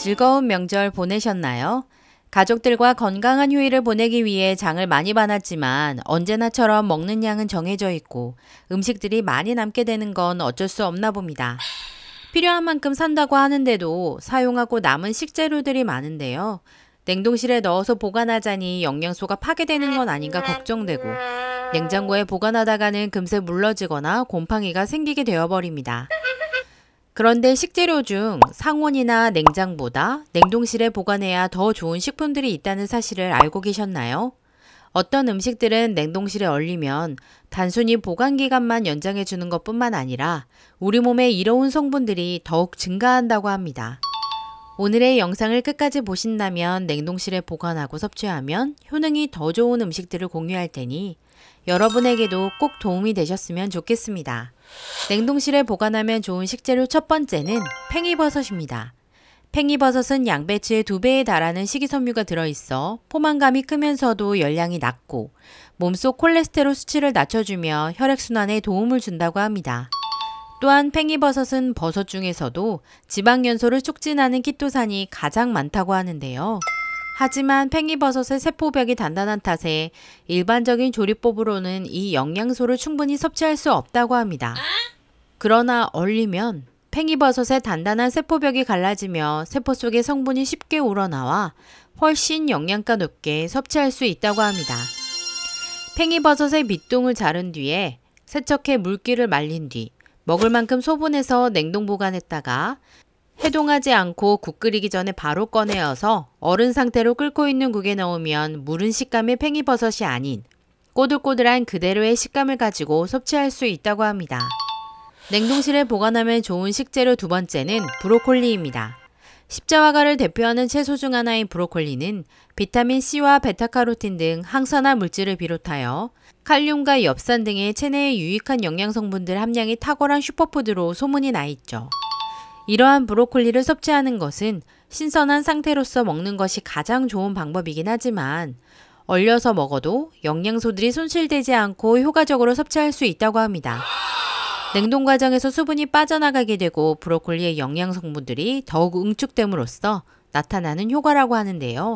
즐거운 명절 보내셨나요? 가족들과 건강한 휴일을 보내기 위해 장을 많이 봐놨지만 언제나처럼 먹는 양은 정해져 있고 음식들이 많이 남게 되는 건 어쩔 수 없나 봅니다. 필요한 만큼 산다고 하는데도 사용하고 남은 식재료들이 많은데요. 냉동실에 넣어서 보관하자니 영양소가 파괴되는 건 아닌가 걱정되고 냉장고에 보관하다가는 금세 물러지거나 곰팡이가 생기게 되어버립니다. 그런데 식재료 중 상온이나 냉장보다 냉동실에 보관해야 더 좋은 식품들이 있다는 사실을 알고 계셨나요? 어떤 음식들은 냉동실에 얼리면 단순히 보관 기간만 연장해 주는 것뿐만 아니라 우리 몸에 이로운 성분들이 더욱 증가한다고 합니다. 오늘의 영상을 끝까지 보신다면 냉동실에 보관하고 섭취하면 효능이 더 좋은 음식들을 공유할 테니 여러분에게도 꼭 도움이 되셨으면 좋겠습니다. 냉동실에 보관하면 좋은 식재료 첫 번째는 팽이버섯입니다. 팽이버섯은 양배추의 2배에 달하는 식이섬유가 들어있어 포만감이 크면서도 열량이 낮고 몸속 콜레스테롤 수치를 낮춰주며 혈액순환에 도움을 준다고 합니다. 또한 팽이버섯은 버섯 중에서도 지방연소를 촉진하는 키토산이 가장 많다고 하는데요. 하지만 팽이버섯의 세포벽이 단단한 탓에 일반적인 조리법으로는 이 영양소를 충분히 섭취할 수 없다고 합니다. 그러나 얼리면 팽이버섯의 단단한 세포벽이 갈라지며 세포 속의 성분이 쉽게 우러나와 훨씬 영양가 높게 섭취할 수 있다고 합니다. 팽이버섯의 밑둥을 자른 뒤에 세척해 물기를 말린 뒤 먹을 만큼 소분해서 냉동 보관했다가 해동하지 않고 국 끓이기 전에 바로 꺼내어서 얼은 상태로 끓고 있는 국에 넣으면 무른 식감의 팽이버섯이 아닌 꼬들꼬들한 그대로의 식감을 가지고 섭취할 수 있다고 합니다. 냉동실에 보관하면 좋은 식재료 두 번째는 브로콜리입니다. 십자화과를 대표하는 채소 중 하나인 브로콜리는 비타민C와 베타카로틴 등 항산화 물질을 비롯하여 칼륨과 엽산 등의 체내에 유익한 영양성분들 함량이 탁월한 슈퍼푸드로 소문이 나 있죠. 이러한 브로콜리를 섭취하는 것은 신선한 상태로서 먹는 것이 가장 좋은 방법이긴 하지만 얼려서 먹어도 영양소들이 손실되지 않고 효과적으로 섭취할 수 있다고 합니다. 냉동 과정에서 수분이 빠져나가게 되고 브로콜리의 영양성분들이 더욱 응축됨으로써 나타나는 효과라고 하는데요.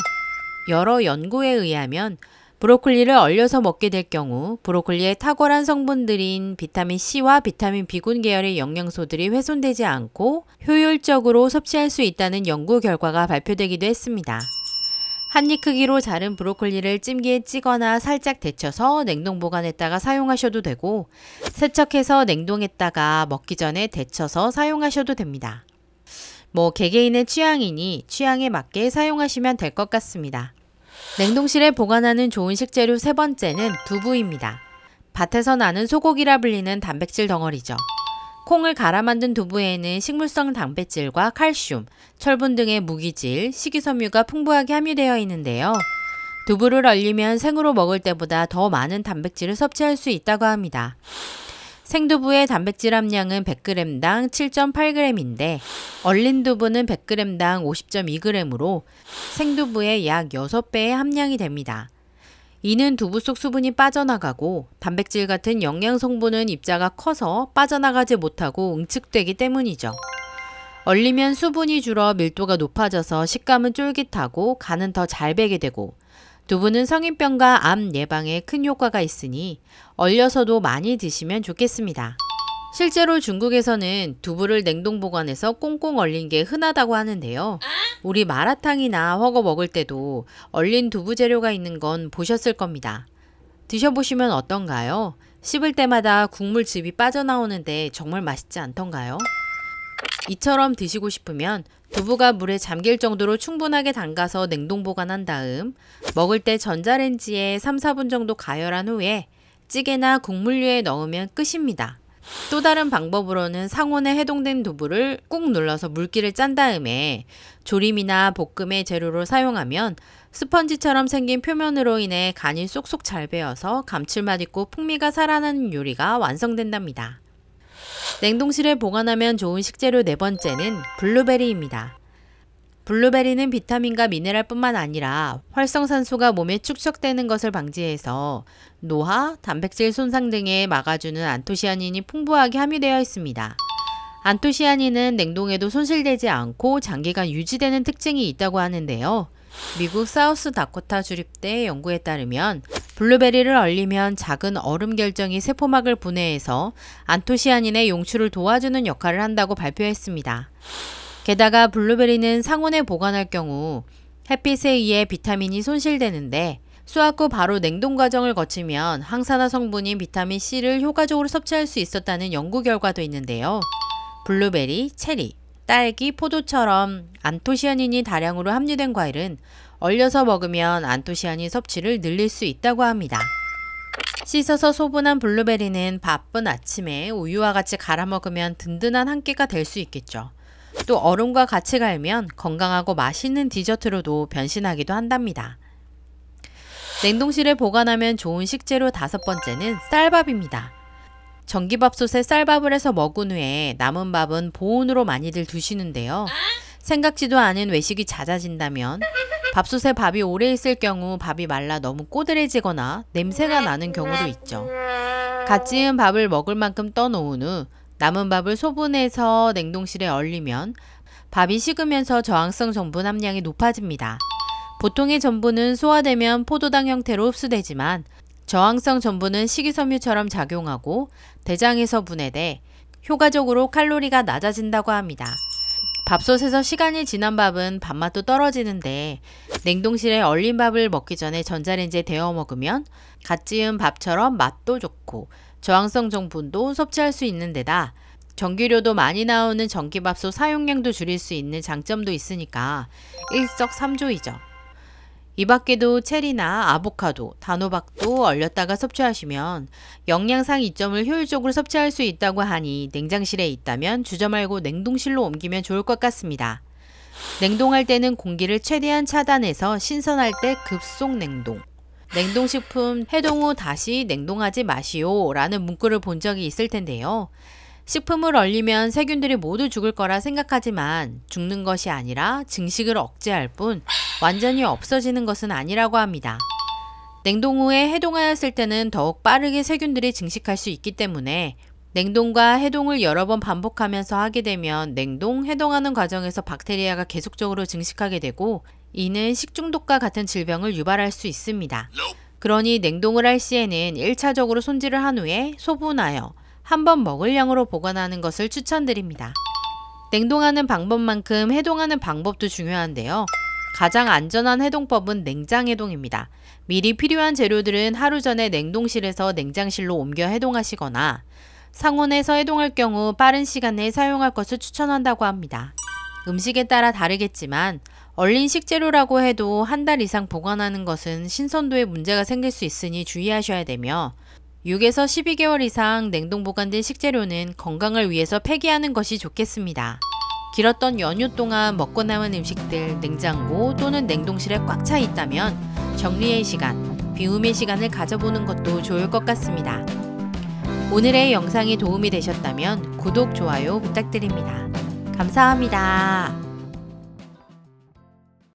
여러 연구에 의하면 브로콜리를 얼려서 먹게 될 경우 브로콜리의 탁월한 성분들인 비타민C와 비타민 B군 계열의 영양소들이 훼손되지 않고 효율적으로 섭취할 수 있다는 연구 결과가 발표되기도 했습니다. 한입 크기로 자른 브로콜리를 찜기에 찌거나 살짝 데쳐서 냉동 보관했다가 사용하셔도 되고 세척해서 냉동했다가 먹기 전에 데쳐서 사용하셔도 됩니다. 개개인의 취향이니 취향에 맞게 사용하시면 될 것 같습니다. 냉동실에 보관하는 좋은 식재료 세 번째는 두부입니다. 밭에서 나는 소고기라 불리는 단백질 덩어리죠. 콩을 갈아 만든 두부에는 식물성 단백질과 칼슘, 철분 등의 무기질, 식이섬유가 풍부하게 함유되어 있는데요. 두부를 얼리면 생으로 먹을 때보다 더 많은 단백질을 섭취할 수 있다고 합니다. 생두부의 단백질 함량은 100g당 7.8g인데 얼린 두부는 100g당 50.2g으로 생두부의 약 6배의 함량이 됩니다. 이는 두부 속 수분이 빠져나가고 단백질 같은 영양성분은 입자가 커서 빠져나가지 못하고 응축되기 때문이죠. 얼리면 수분이 줄어 밀도가 높아져서 식감은 쫄깃하고 간은 더 잘 배게 되고 두부는 성인병과 암 예방에 큰 효과가 있으니 얼려서도 많이 드시면 좋겠습니다. 실제로 중국에서는 두부를 냉동 보관해서 꽁꽁 얼린 게 흔하다고 하는데요. 우리 마라탕이나 허거 먹을 때도 얼린 두부 재료가 있는 건 보셨을 겁니다. 드셔보시면 어떤가요? 씹을 때마다 국물즙이 빠져나오는데 정말 맛있지 않던가요? 이처럼 드시고 싶으면 두부가 물에 잠길 정도로 충분하게 담가서 냉동 보관한 다음 먹을 때 전자레인지에 3-4분 정도 가열한 후에 찌개나 국물류에 넣으면 끝입니다. 또 다른 방법으로는 상온에 해동된 두부를 꾹 눌러서 물기를 짠 다음에 조림이나 볶음의 재료로 사용하면 스펀지처럼 생긴 표면으로 인해 간이 쏙쏙 잘 배어서 감칠맛 있고 풍미가 살아나는 요리가 완성된답니다. 냉동실에 보관하면 좋은 식재료 네 번째는 블루베리입니다. 블루베리는 비타민과 미네랄뿐만 아니라 활성산소가 몸에 축적되는 것을 방지해서 노화, 단백질 손상 등에 막아주는 안토시아닌이 풍부하게 함유되어 있습니다. 안토시아닌은 냉동에도 손실되지 않고 장기간 유지되는 특징이 있다고 하는데요. 미국 사우스 다코타 주립대 연구에 따르면 블루베리를 얼리면 작은 얼음 결정이 세포막을 분해해서 안토시아닌의 용출을 도와주는 역할을 한다고 발표했습니다. 게다가 블루베리는 상온에 보관할 경우 햇빛에 의해 비타민이 손실되는데 수확 후 바로 냉동 과정을 거치면 항산화 성분인 비타민 C를 효과적으로 섭취할 수 있었다는 연구 결과도 있는데요. 블루베리, 체리, 딸기, 포도처럼 안토시아닌이 다량으로 함유된 과일은 얼려서 먹으면 안토시아닌 섭취를 늘릴 수 있다고 합니다. 씻어서 소분한 블루베리는 바쁜 아침에 우유와 같이 갈아 먹으면 든든한 한 끼가 될 수 있겠죠. 또 얼음과 같이 갈면 건강하고 맛있는 디저트로도 변신하기도 한답니다. 냉동실에 보관하면 좋은 식재료 5번째는 쌀밥입니다. 전기밥솥에 쌀밥을 해서 먹은 후에 남은 밥은 보온으로 많이들 두시는데요. 생각지도 않은 외식이 잦아진다면 밥솥에 밥이 오래 있을 경우 밥이 말라 너무 꼬들해지거나 냄새가 나는 경우도 있죠. 갓 지은 밥을 먹을 만큼 떠놓은 후 남은 밥을 소분해서 냉동실에 얼리면 밥이 식으면서 저항성 전분 함량이 높아집니다. 보통의 전분은 소화되면 포도당 형태로 흡수되지만 저항성 전분은 식이섬유처럼 작용하고 대장에서 분해돼 효과적으로 칼로리가 낮아진다고 합니다. 밥솥에서 시간이 지난 밥은 밥맛도 떨어지는데 냉동실에 얼린 밥을 먹기 전에 전자레인지에 데워 먹으면 갓 지은 밥처럼 맛도 좋고 저항성 전분도 섭취할 수 있는 데다 전기료도 많이 나오는 전기밥솥 사용량도 줄일 수 있는 장점도 있으니까 일석삼조이죠. 이 밖에도 체리나 아보카도, 단호박도 얼렸다가 섭취하시면 영양상 이점을 효율적으로 섭취할 수 있다고 하니 냉장실에 있다면 주저 말고 냉동실로 옮기면 좋을 것 같습니다. 냉동할 때는 공기를 최대한 차단해서 신선할 때 급속 냉동. 냉동식품 해동 후 다시 냉동하지 마시오 라는 문구를 본 적이 있을 텐데요. 식품을 얼리면 세균들이 모두 죽을 거라 생각하지만 죽는 것이 아니라 증식을 억제할 뿐 완전히 없어지는 것은 아니라고 합니다. 냉동 후에 해동하였을 때는 더욱 빠르게 세균들이 증식할 수 있기 때문에 냉동과 해동을 여러 번 반복하면서 하게 되면 냉동, 해동하는 과정에서 박테리아가 계속적으로 증식하게 되고 이는 식중독과 같은 질병을 유발할 수 있습니다. 그러니 냉동을 할 시에는 1차적으로 손질을 한 후에 소분하여 한 번 먹을 양으로 보관하는 것을 추천드립니다. 냉동하는 방법만큼 해동하는 방법도 중요한데요. 가장 안전한 해동법은 냉장 해동입니다. 미리 필요한 재료들은 하루 전에 냉동실에서 냉장실로 옮겨 해동하시거나 상온에서 해동할 경우 빠른 시간 내에 사용할 것을 추천한다고 합니다. 음식에 따라 다르겠지만 얼린 식재료라고 해도 한 달 이상 보관하는 것은 신선도에 문제가 생길 수 있으니 주의하셔야 되며 6에서 12개월 이상 냉동 보관된 식재료는 건강을 위해서 폐기하는 것이 좋겠습니다. 길었던 연휴 동안 먹고 남은 음식들 냉장고 또는 냉동실에 꽉 차 있다면 정리의 시간, 비움의 시간을 가져보는 것도 좋을 것 같습니다. 오늘의 영상이 도움이 되셨다면 구독, 좋아요 부탁드립니다. 감사합니다.